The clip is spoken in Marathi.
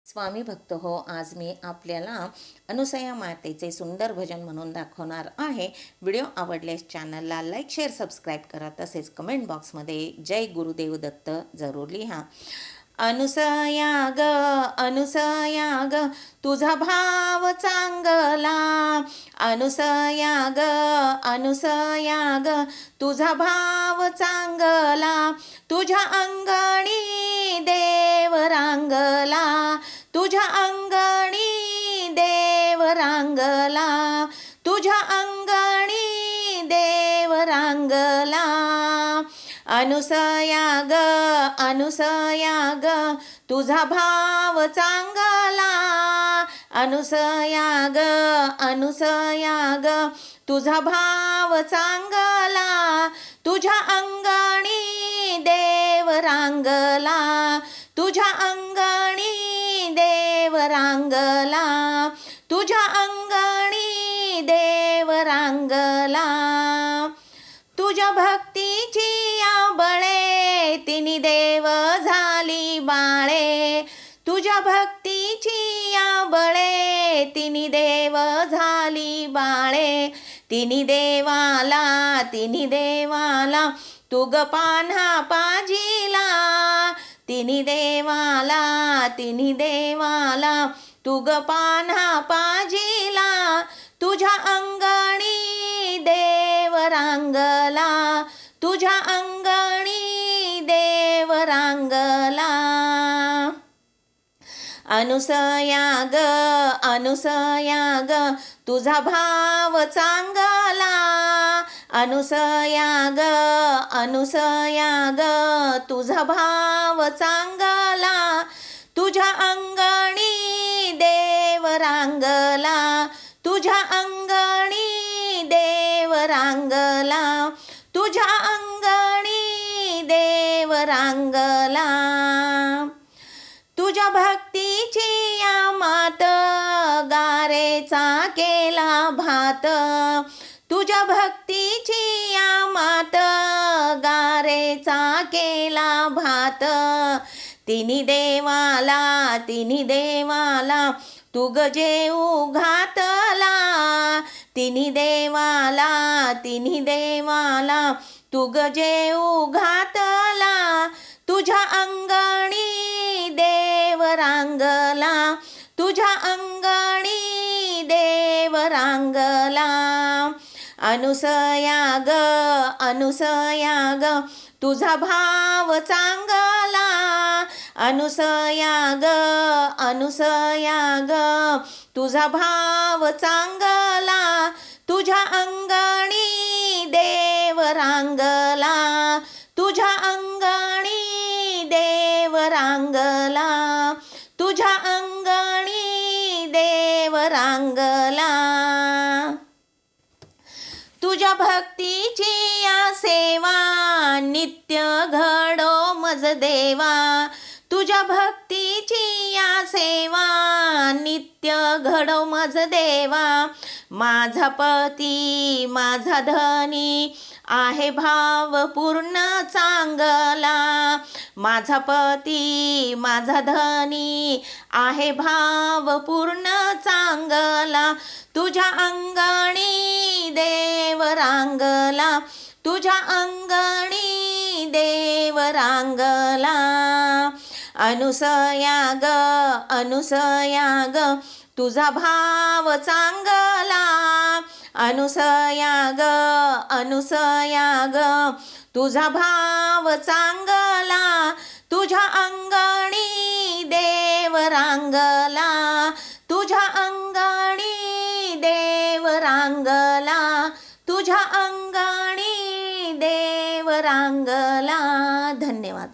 स्वामी भक्त हो, आज मी आपल्याला अनुसया मातेचे सुंदर भजन म्हणून दाखवणार आहे. व्हिडिओ आवडल्यास चॅनलला लाईक, शेअर, सबस्क्राईब करा. तसेच कमेंट बॉक्समध्ये जय गुरुदेव दत्त जरूर लिहा. अनुसया ग, अनुसया ग, तुझा भाव चांगला. अनुसया ग, अनुसया ग, तुझा भाव चांगला. तुझ्या अंगणी देव रांगला. तुझ्या अंगणी देव रांगला. तुझ्या अंगणी देव रांगला. अनुसया ग, अनुसया ग, तुझा भाव चांगला. अनुसया ग, अनुसया ग, तुझा भाव चांगला. तुझ्या अंगणी देव रांगला. तुझ्या अंगणी देव रांगला. तुझ्या अंगणी देव रांगला. तुझ्या भक्तीची या बळे तिनी देव झाली बाळे. तुझ्या भक्तीची या बळे तिनी देव झाली बाळे. तिनी देवाला, तिनी देवाला तुग पान्हा पाजिला. तिनी देवाला, तिनी देवाला तुग पान्हा पाजिला. तुझ्या अंगणी देव रांगला. तुझ्या अंगणी देव रांगला. अनुसया ग, अनुसया ग, तुझा भाव चांगला. अनुसया ग, अनुसया ग, तुझा भाव चांगला. तुझ्या अंगणी देव रांगला. तुझ्या अंगणी देव रांगला. तुझ्या अंगणी देव रांगला. तुझ्या भक्तीची या मात गारेचा केला भात. तुझ्या भक्तीची या मात गारेचा केला भात. तिनी देवाला, तिनी देवाला तुग जेऊ घातला. तिनी देवाला, तिनी देवाला तुग जेऊ घातला. तुझ्या अंगणी देव रांगला. तुझ्या अंगणी देव रांगला. अनुसया ग, अनुसया ग, तुझा भाव चांगला. अनुसया ग, अनुसया ग, तुझा भाव चांगला. तुझ्या अंगणी देव रांगला. तुझ्या अंगणी देव रांगला. तुझ्या अंगणी देव रांगला. तुझ्या भक्तीची या सेवा नित्य घडो मज देवा. तुझ्या भक्तीची या सेवा नित्य घडो मज देवा. माझा पती माझा धनी आहे भाव पूर्ण चांगला. माझा पती माझा धनी आहे भाव पूर्ण चांगला. तुझ्या अंगणी देव रांगला. तुझ्या अंगणी देव रांगला. अनुसया ग, अनुसया ग, तुझा भाव चांगला. अनुसया ग, अनुसया ग, तुझा भाव चांगला. तुझ्या अंगणी देव रांगला. तुझ्या अंगणी देव रांगला. तुझ्या अंगणी देव रांगला. धन्यवाद.